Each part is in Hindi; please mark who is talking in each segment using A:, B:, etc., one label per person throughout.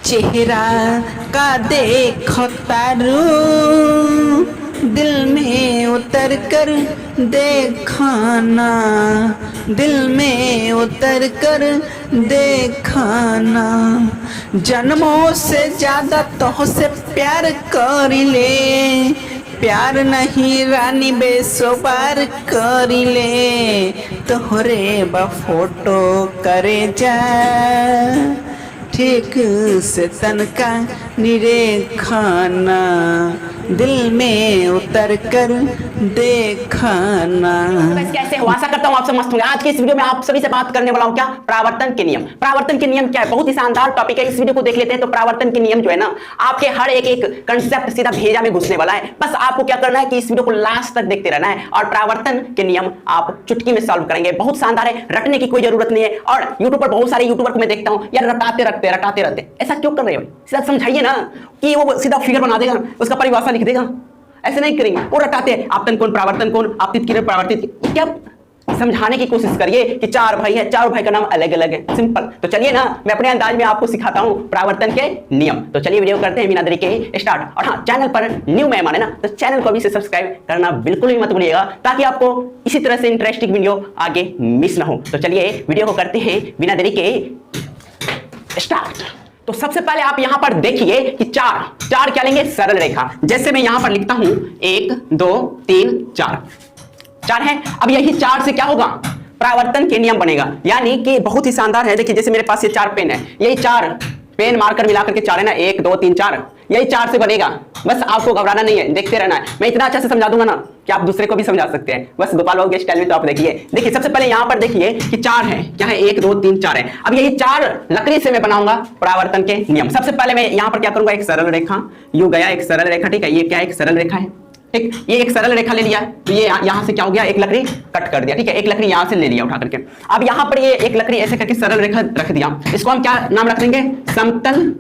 A: चेहरा का देखो तारू, दिल में उतर कर देखाना, दिल में उतर कर देखाना। जन्मों से ज्यादा तुझसे प्यार कर ले, प्यार नहीं रानी बेसुबार कर ले। तोहरे फोटो करे जा ठीक से तनका निरेखाना, दिल में उतर कर देखना।
B: कैसे हो? आशा करता हूँ आप सब मस्त होंगे। आज के इस वीडियो में आप सभी से बात करने वाला हूँ क्या, परावर्तन के नियम। परावर्तन के नियम क्या है? बहुत ही शानदार टॉपिक है, इस वीडियो को देख लेते हैं। तो परावर्तन के नियम जो है ना, आपके हर एक कंसेप्ट सीधा भेजा में घुसने वाला है। बस आपको क्या करना है कि इस वीडियो को लास्ट तक देखते रहना है और परावर्तन के नियम आप चुटकी में सॉल्व करेंगे। बहुत शानदार है, रटने की कोई जरूरत नहीं है। और यूट्यूब पर बहुत सारे यूट्यूबर को मैं देखता हूँ यार, रटाते रहते। ऐसा क्यों कर रहे हो? सीधा समझाइए ना कि वो सीधा फिगर बना देगा, उसका परिभाषा लिख देगा। ऐसे नहीं करेंगे, वो रटाते हैं आपतन कौन, परावर्तन कौन, आपतित किरण, परावर्तित। क्या समझाने की कोशिश करिए कि चार भाई है, चारों भाई का नाम अलग अलग है, सिंपल। तो चलिए ना, मैं अपने अंदाज में आपको सिखाता हूं परावर्तन के नियम। तो चलिए वीडियो करते हैं बिना देरी के स्टार्ट। और हाँ, चैनल पर न्यू मेहमान है ना, तो चैनल को अभी से सब्सक्राइब करना बिल्कुल भी मत भूलिएगा, ताकि आपको इसी तरह से इंटरेस्टिंग वीडियो आगे मिस ना हो। तो चलिए वीडियो को करते हैं बिना देरी के स्टार्ट। तो सबसे पहले आप यहां पर देखिए कि चार क्या लेंगे, सरल रेखा। जैसे मैं यहां पर लिखता हूं 1 2 3 4 है। अब यही 4 से क्या होगा, परावर्तन के नियम बनेगा। यानी कि बहुत ही शानदार है। देखिए जैसे मेरे पास ये 4 पेन है, यही 4 पेन मार्कर मिलाकर के 4 है ना, 1 2 3 4, यही 4 से बनेगा। बस आपको घबराना नहीं है, देखते रहना है। मैं इतना अच्छा से समझा दूंगा ना कि आप दूसरे को भी समझा सकते हैं। बस गोपाल बाबू के स्टाइल में। तो आप देखिए सबसे पहले यहाँ पर देखिए कि 4 है, क्या है, 1 2 3 4 है। अब यही 4 लकड़ी से मैं बनाऊंगा परावर्तन के नियम। सबसे पहले मैं यहाँ पर क्या करूंगा, एक सरल रेखा, यू गया एक सरल रेखा, ठीक है। ये क्या है, एक सरल रेखा है, ठीक। ये एक सरल रेखा ले लिया, तो ये यहां से क्या हो गया, एक लकड़ी कट कर दिया, ठीक है। एक लकड़ी यहां से ले लिया उठा करके। अब यहां पर ये एक लकड़ी ऐसे करके सरल रेखा रख दिया। इसको हम क्या नाम रख देंगे, समतल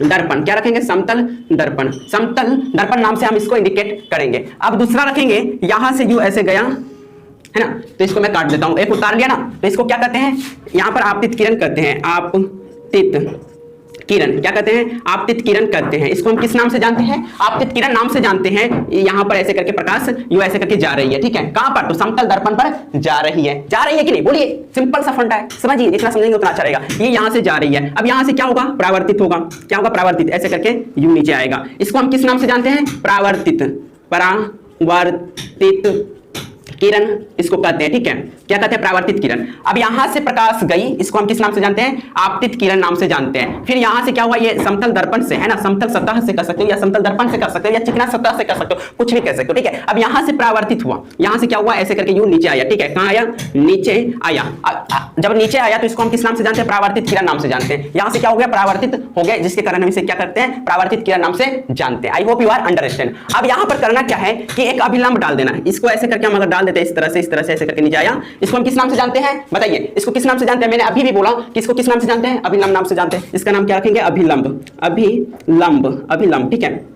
B: दर्पण। क्या रखेंगे, समतल दर्पण। समतल दर्पण नाम से हम इसको इंडिकेट करेंगे। अब दूसरा रखेंगे, यहां से यू ऐसे गया है ना, तो इसको मैं काट देता हूं। एक उतार लिया ना, तो इसको क्या कहते हैं, यहां पर आपतित किरण कहते हैं, आपतित किरण क्या कहते हैं, आपतित किरण कहते हैं। इसको हम किस नाम से जानते हैं, आपतित किरण नाम से जानते हैं। यहां पर ऐसे करके प्रकाश यू ऐसे करके जा रही है, ठीक है। कहां पर, तो समतल दर्पण पर जा रही है। जा रही है कि नहीं, बोलिए, सिंपल सा फंडा है, समझिए। जितना समझेंगे उतना अच्छा रहेगा। ये यहां से जा रही है। अब यहां से क्या होगा, परावर्तित होगा। क्या होगा, परावर्तित, ऐसे करके यू नीचे आएगा। इसको हम किस नाम से जानते हैं, परावर्तित, परावर्तित किरण इसको कहते हैं, ठीक है। क्या कहते हैं, परावर्तित किरण। अब यहां से प्रकाश गई, इसको हम किस नाम से जानते हैं, आपतित किरण नाम से जानते हैं। फिर यहां से क्या हुआ, ये समतल दर्पण से है ना, समतल सतह से कर सकते हो, या समतल दर्पण से कर सकते हो, या चिकना सतह से कर सकते हो, कुछ भी कह सकते हो, ठीक है। अब यहां से परावर्तित हुआ, यहां से क्या हुआ, ऐसे करके यू नीचे आया, ठीक है। कहां आया, नीचे आया। जब नीचे आया तो इसको हम किस नाम से जानते हैं, परावर्तित किरण नाम से जानते हैं। यहां से क्या हो गया, परावर्तित हो गया, जिसके कारण हम इसे क्या करते हैं, परावर्तित किरण नाम से जानते हैं। I hope you are understand. अब यहां पर करना क्या है कि एक अभिलंब डाल देना है। इसको ऐसे करके हम अगर डाल देते हैं, इस तरह से ऐसे करके नीचे आया, इसको हम किस नाम से जानते हैं, बताइए। इसको किस नाम से जानते हैं, मैंने अभी भी बोला कि इसको किस नाम से जानते हैं, अभिलंब नाम से जानते हैं। इसका नाम क्या रखेंगे, अभिलंब, अभिलंब, ठीक है।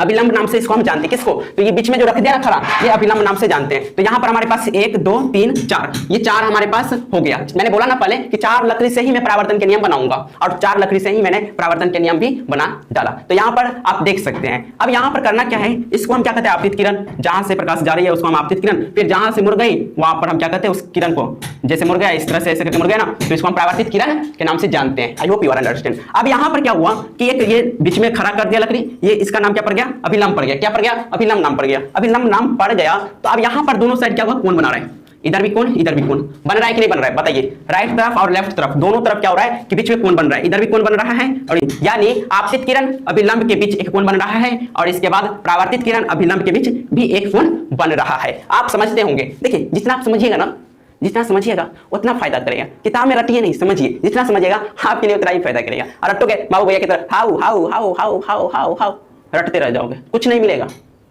B: अभिलंब नाम से इसको हम जानते हैं। किसको, तो ये बीच में जो रख दिया ना खड़ा, ये अभिलंब नाम से जानते हैं। तो यहाँ पर हमारे पास 1 2 3 4, ये 4 हमारे पास हो गया। मैंने बोला ना पहले कि 4 लकड़ी से ही मैं परावर्तन के नियम बनाऊंगा, और 4 लकड़ी से ही मैंने परावर्तन के नियम भी बना डाला। तो यहाँ पर आप देख सकते हैं। अब यहाँ पर करना क्या है, इसको हम क्या कहते हैं, आपतित किरण। जहां से प्रकाश जा रही है उसको हम आपतित किरण। फिर जहां से मुड़ गई वहां पर हम क्या कहते हैं, उस किरण को, जैसे मुड़ गया इस तरह से ऐसे करके मुड़ गया ना, तो इसको हम परावर्तित किरण के नाम से जानते हैं। I hope you are understand. अब यहाँ पर क्या हुआ कि एक ये बीच में खड़ा कर दिया लकड़ी, ये इसका नाम क्या पड़ गया, अभिलंब पड़ गया। क्या पड़ गया, अभिलंब नाम पड़ गया। अभिलंब नाम पड़ गया तो अब यहां पर दोनों साइड क्या हुआ, कोण बना रहा है। इधर भी कोण, इधर भी कोण बन रहा है कि नहीं बन रहा है, बताइए। राइट तरफ और लेफ्ट तरफ दोनों तरफ क्या हो रहा है कि बीच में कोण बन रहा है। इधर भी कोण बन रहा है, और यानी आपतित किरण अभिलंब के बीच एक कोण बन रहा है, और इसके बाद परावर्तित किरण अभिलंब के बीच भी एक कोण बन रहा है। आप समझते होंगे। देखिए जितना आप समझिएगा ना, जितना समझिएगा उतना फायदा करेगा। किताब में रटिए नहीं, समझिए। जितना समझिएगा आपके लिए उतना ही फायदा करेगा। और रटोगे बाबू भैया की तरह how how how how how how how रटते रह जाओगे, कुछ नहीं मिलेगा।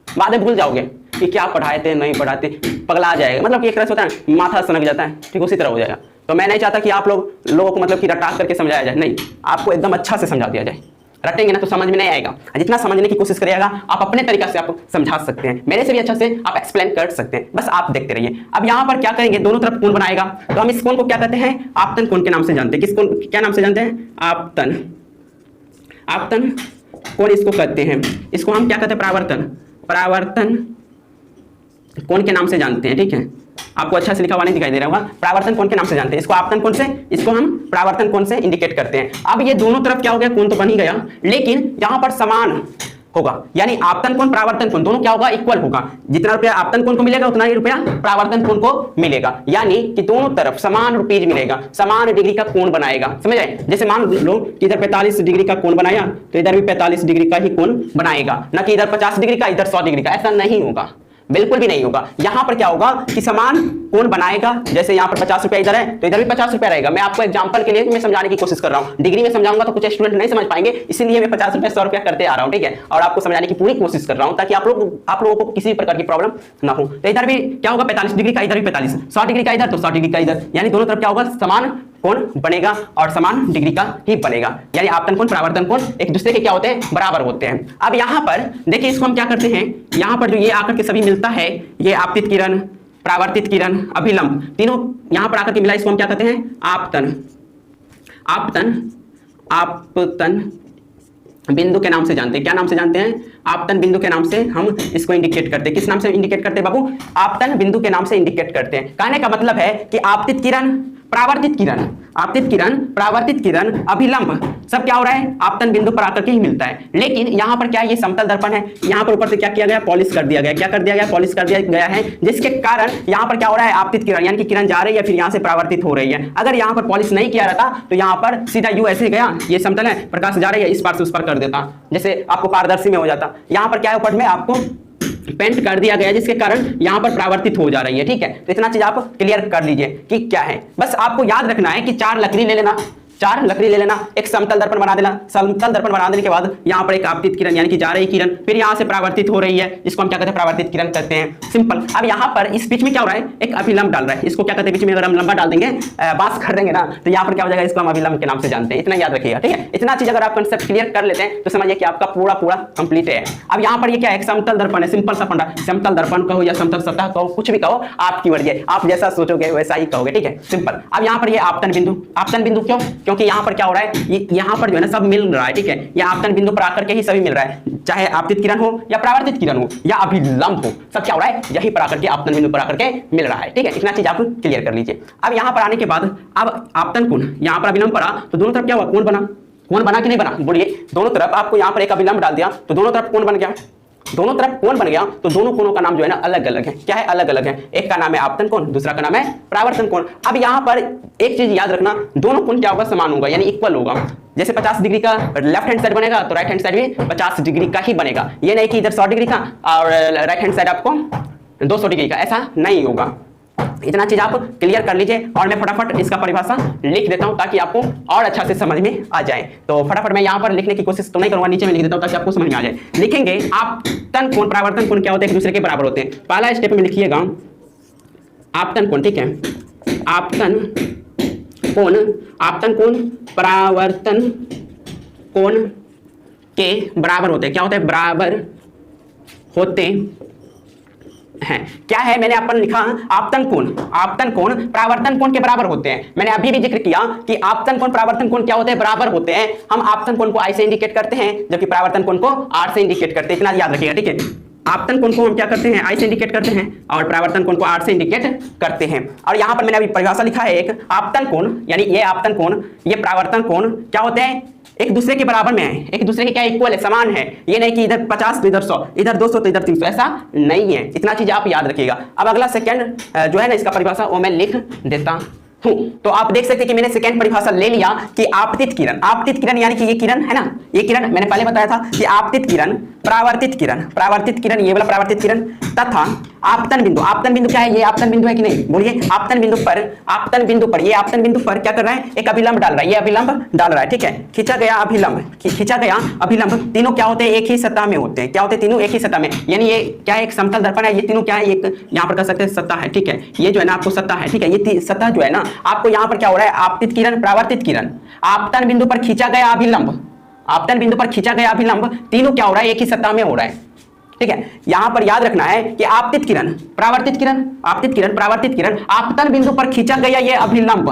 B: बाद में भूल जाओगे कि क्या पढ़ाए थे, नहीं पढ़ाते, पगला जाएगा। मतलब कि एक तरह से होता है, माथा सनक जाता है, ठीक उसी तरह हो जाएगा। तो मैं नहीं चाहता कि आप लोगों को मतलब कि रटा करके समझाया जाए, नहीं, आपको एकदम अच्छा से समझा दिया जाए। रटेंगे ना तो समझ में नहीं आएगा। जितना समझने की कोशिश करिएगा आप अपने तरीका से आप समझा सकते हैं, मेरे से भी अच्छा से आप एक्सप्लेन कर सकते हैं। बस आप देखते रहिए। अब यहाँ पर क्या करेंगे, दोनों तरफ कोण बनाएगा, तो हम इस कोण को क्या कहते हैं, आपतन कोण के नाम से जानते हैं। किस कोण, क्या नाम से जानते हैं, आपतन आपतन कोण इसको कहते हैं, इसको हम क्या कहते हैं, परावर्तन, परावर्तन कोण के नाम से जानते हैं। ठीक है, आपको अच्छा से लिखा हुआ नहीं दिखाई दे रहा होगा, परावर्तन कोण के नाम से जानते हैं। इसको आपतन कोण से, इसको हम परावर्तन कोण से इंडिकेट करते हैं। अब ये दोनों तरफ क्या हो गया, कोण तो बन ही गया, लेकिन यहां पर समान होगा, यानी आपतन कोण परावर्तन कोण दोनों क्या होगा, इक्वल होगा। जितना रुपया आपतन कोण को मिलेगा उतना ही रुपया परावर्तन कोण को मिलेगा, यानी कि दोनों तरफ समान रुपीज मिलेगा, समान डिग्री का कोण बनाएगा। समझ आए? जैसे मान लो कि इधर 45 डिग्री का कोण बनाया तो इधर भी 45 डिग्री का ही कोण बनाएगा, ना कि इधर 50 डिग्री का इधर 100 डिग्री का, ऐसा नहीं होगा, बिल्कुल भी नहीं होगा। यहां पर क्या होगा कि समान कोण बनाएगा, जैसे यहां पर 50 रुपया इधर है तो इधर भी 50 रुपया रहेगा। मैं आपको एग्जांपल के लिए मैं समझाने की कोशिश कर रहा हूं, डिग्री में समझाऊंगा तो कुछ स्टूडेंट नहीं समझ पाएंगे, इसीलिए मैं 50 रुपया 100 रुपया करते आ रहा हूं। ठीक है, और आपको समझाने की पूरी कोशिश कर रहा हूं ताकि आप लोगों को किसी भी प्रकार की प्रॉब्लम ना हो। तो इधर भी क्या होगा, 45 डिग्री का इधर भी 45, 100 डिग्री का इधर तो 100 डिग्री का इधर, यानी दोनों तरफ क्या होगा, समान कोण बनेगा और समान डिग्री का ही बनेगा, यानी आपतन कोण परावर्तन कोण एक दूसरे के क्या होते हैं, बराबर होते हैं। अब यहां पर देखिए, इसको हम क्या करते हैं, यहां पर जो ये आकर के सभी मिलता है, ये आपतित किरण, परावर्तित किरण, अभिलंब, तीनों यहां पर आकर के मिला, इसको हम क्या कहते हैं, आपतन, आपतन, आपतन बिंदु के नाम से जानते हैं। क्या नाम से जानते हैं, आपतन बिंदु के नाम से हम इसको इंडिकेट करते हैं। किस नाम से इंडिकेट करते हैं बाबू, आपतन बिंदु के नाम से इंडिकेट करते हैं। कहने का मतलब है कि आपतित किरण, परावर्तित किरण, आपतित किरण, परावर्तित किरण, अभिलंब सब क्या हो रहा है, आपतन बिंदु पर आकर के ही मिलता है। लेकिन यहां पर क्या है, ये समतल दर्पण है, यहां पर ऊपर से क्या किया गया, पॉलिश कर दिया गया। क्या कर दिया गया, पॉलिश कर दिया गया है, जिसके कारण यहां पर क्या हो रहा है, आपतित किरण यानी कि किरण जा रही है फिर यहां से परावर्तित हो रही है। अगर यहां पर पॉलिश नहीं किया रहता तो यहां पर सीधा यू ऐसे गया, ये समतल है, प्रकाश जा रही है, इस पार से उस पार कर देता, जैसे आपको पारदर्शी में हो जाता। यहां पर क्या है, ऊपर में आपको पेंट कर दिया गया जिसके कारण यहां पर परावर्तित हो जा रही है। ठीक है, तो इतना चीज आप क्लियर कर लीजिए कि क्या है। बस आपको याद रखना है कि 4 लकड़ी ले लेना, 4 लकड़ी ले लेना, एक समतल दर्पण बना देना। समतल दर्पण बना देने के बाद यहां पर एक आपतित किरण यानी कि जा रही किरण फिर यहां से परावर्तित हो रही है, इसको हम क्या कहते हैं, परावर्तित किरण कहते हैं। सिंपल। अब यहां पर इस बीच में क्या हो रहा है, एक अभिलंब डाल रहा है, इसको क्या कहते हैं, बीच में अगर हम लंबा डाल देंगे, बांस कर देंगे ना, तो यहां पर क्या हो जाएगा, इसको हम अभिलंब के नाम से जानते हैं। इतना याद रखिएगा। ठीक है, इतना चीज अगर आप कंसेप्ट क्लियर कर लेते हैं तो समझिए कि आपका पूरा कंप्लीट है। अब यहां पर ये क्या है, एक समतल दर्पण है, सिंपल सा फंडा, समतल दर्पण कहो या समतल सतह कहो, कुछ भी कहो, आपकी मर्जी है, आप जैसा सोचोगे वैसा ही कहोगे। ठीक है, सिंपल। अब यहां पर ये आपतन बिंदु, आपतन बिंदु क्यों, क्योंकि यहां पर क्या हो रहा है, यहां पर जो है ना सब मिल रहा है। ठीक है, ये आपतन बिंदु पर आकर के ही सभी मिल रहा है, चाहे आपतित किरण हो या परावर्तित किरण हो या अभिलंब हो, सब क्या हो रहा है, यही पर आकर के आपतन बिंदु पर आकर के मिल रहा है। ठीक है, इतना चीज आप क्लियर कर लीजिए। अब यहां पर आने के बाद अब आपतन कोण, यहां पर अभिलंब पड़ा तो दोनों तरफ क्या हुआ, कोण बना। कोण बना कि नहीं बना, बोलिए। दोनों तरफ आपको यहां पर एक अभिलंब डाल दिया तो दोनों तरफ कोण बन गया, दोनों तरफ कोण बन गया तो दोनों कोणों का नाम जो है ना अलग अलग है। क्या है, अलग अलग है। एक का नाम है आपतन कोण, दूसरा का नाम है परावर्तन कोण। अब यहां पर एक चीज याद रखना, दोनों कोण क्या होगा, समान होगा, यानी इक्वल होगा। जैसे 50 डिग्री का लेफ्ट हैंड साइड बनेगा तो राइट हैंड साइड भी 50 डिग्री का ही बनेगा। ये नहीं कि इधर 100 डिग्री का और राइट हैंड साइड आपको 200 डिग्री का, ऐसा नहीं होगा। इतना चीज आप क्लियर कर लीजिए और मैं फटाफट इसका परिभाषा लिख देता हूं ताकि आपको और अच्छा से समझ में आ जाए। तो फटाफट मैं यहां पर लिखने की कोशिश तो नहीं करूंगा, नीचे में लिख देता हूं ताकि आपको समझ में आ जाए। लिखेंगे आपतन कोण, परावर्तन कोण क्या होते हैं, एक दूसरे के बराबर होते हैं। पहला स्टेप में लिखिएगा आपतन कोण। ठीक है, आपतन कोण, आपतन कोण परावर्तन कोण के बराबर होते हैं। क्या होते हैं, बराबर होते हैं। क्या है, मैंने अपन लिखा आपतन कोण, आपतन कोण परावर्तन कोण के बराबर होते हैं। मैंने अभी भी जिक्र किया कि आपतन कोण परावर्तन कोण क्या होते हैं, बराबर होते हैं। हम आपतन कोण को I से इंडिकेट करते हैं जबकि परावर्तन कोण को R से इंडिकेट करते हैं, इतना याद रखिएगा। ठीक है, आपतन कोण को हम क्या करते हैं, I से इंडिकेट करते हैं और परावर्तन कोण को R से इंडिकेट करते हैं। और यहां पर मैंने अभी परिभाषा लिखा है, एक आपतन कोण यानी ये आपतन कोण, ये परावर्तन कोण क्या होते हैं, एक दूसरे के बराबर में है, एक दूसरे के क्या इक्वल है, समान है। ये नहीं कि इधर 50 तो इधर 100, इधर 200 तो इधर 300, ऐसा नहीं है। इतना चीज आप याद रखिएगा। अब अगला सेकंड जो है ना इसका परिभाषा वो मैं लिख देता हूं। तो आप देख सकते हैं कि मैंने सेकंड परिभाषा ले लिया कि आपतित किरण, आपतित किरण यानी कि ये किरण है ना, ये किरण मैंने पहले बताया था कि आपतित किरण, परावर्तित किरण, परावर्तित किरण ये वाला परावर्तित किरण तथा आपतन बिंदु। आपतन बिंदु क्या है, ये आपतन बिंदु है कि नहीं, बोलिए। आपतन बिंदु पर, आपतन बिंदु पर, ये आपतन बिंदु पर क्या कर रहा है, एक अभिलंब डाल रहा है, ये अभिलंब डाल रहा है। ठीक है, खींचा गया अभिलंब, खींचा गया अभिलंब, तीनों क्या होते हैं, एक ही सतह में होते हैं। क्या होते हैं, तीनों एक ही सतह में, यानी ये क्या है, एक समतल दर्पण है, ये तीनों क्या है, एक यहाँ पर कर सकते हैं सतह है। ठीक है, ये जो है ना आपको सतह है। ठीक है, ये सतह जो है ना आपको यहाँ पर क्या हो रहा है, आपतित किरण, परावर्तित किरण, आपतन बिंदु पर खींचा गया अभिलंब, आपतन बिंदु पर खींचा गया अभिलंब, तीनों क्या हो रहा है, एक ही सतह में हो रहा है। ठीक है, यहां पर याद रखना है कि आपतित किरण, परावर्तित किरण, आपतित किरण, परावर्तित किरण, आपतन बिंदु पर खींचा गया ये अभिलंब,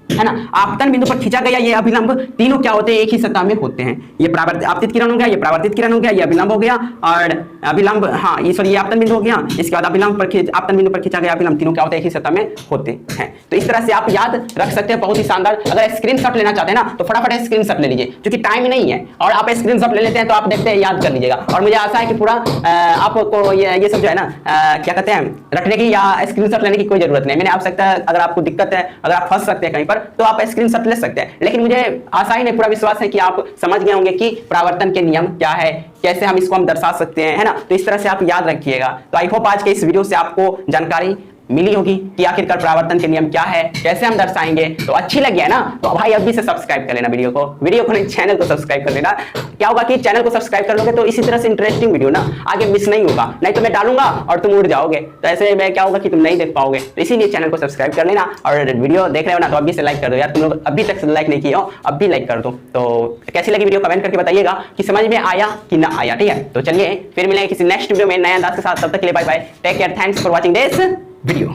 B: है ना। आपतन बिंदु पर खींचा गया ये अभिलंब तीनों क्या होते हैं, एक ही सतह में होते हैं। ये आपतित किरण हो गया, ये परावर्तित किरण हो गया, ये अभिलंब हो गया और अभिलंब, हाँ ये सॉरी ये आपतन बिंदु हो गया। इसके बाद आपतन बिंदु पर खींचा गया अभिलंब तीनों क्या होते हैं, एक ही सतह में होते हैं। तो इस तरह से आप याद रख सकते हैं, बहुत ही शानदार। अगर स्क्रीनशॉट लेना चाहते हैं ना तो फटाफट स्क्रीनशॉट ले लीजिए, क्योंकि टाइम नहीं है और आप स्क्रीनशॉट ले लेते हैं तो आप देखते हैं याद कर लीजिएगा। और मुझे आशा है कि पूरा आपको ये सब जो है ना क्या कहते हैं रखने की या स्क्रीनशॉट लेने की कोई जरूरत नहीं। मैंने आवश्यकता अगर आपको दिक्कत है, अगर आप फंस सकते हैं कहीं पर तो आप स्क्रीनशॉट ले सकते हैं। लेकिन मुझे आशा ही नहीं, पूरा विश्वास है कि आप समझ गए होंगे कि परावर्तन के नियम क्या है, कैसे हम इसको दर्शा सकते हैं, है ना। तो इस तरह से आप याद रखिएगा। तो आई होप आज के इस वीडियो से आपको जानकारी मिली होगी कि आखिरकार परावर्तन के नियम क्या है, कैसे हम दर्शाएंगे। तो अच्छी लगी है ना, तो भाई अभी से सब्सक्राइब कर लेना वीडियो को नहीं, चैनल को सब्सक्राइब कर लेना। क्या होगा कि चैनल को सब्सक्राइब कर लोगे तो इसी तरह से इंटरेस्टिंग वीडियो ना आगे मिस नहीं होगा, नहीं तो मैं डालूंगा और तुम उड़ जाओगे, तो ऐसे में क्या होगा कि तुम नहीं देख पाओगे। तो इसीलिए चैनल को सब्सक्राइब कर लेना और वीडियो देख रहे हो ना तो अभी से लाइक कर दो यार, तुम लोग अभी तक लाइक नहीं किए हो, अब भी लाइक कर दो। तो कैसी लगी वीडियो कमेंट करके बताइएगा कि समझ में आया कि ना आया, ठीक है। तो चलिए फिर मिलेंगे किसी नेक्स्ट वीडियो में नए अंदाज के साथ, तब तक के लिए bye bye, take care, thanks for watching this video.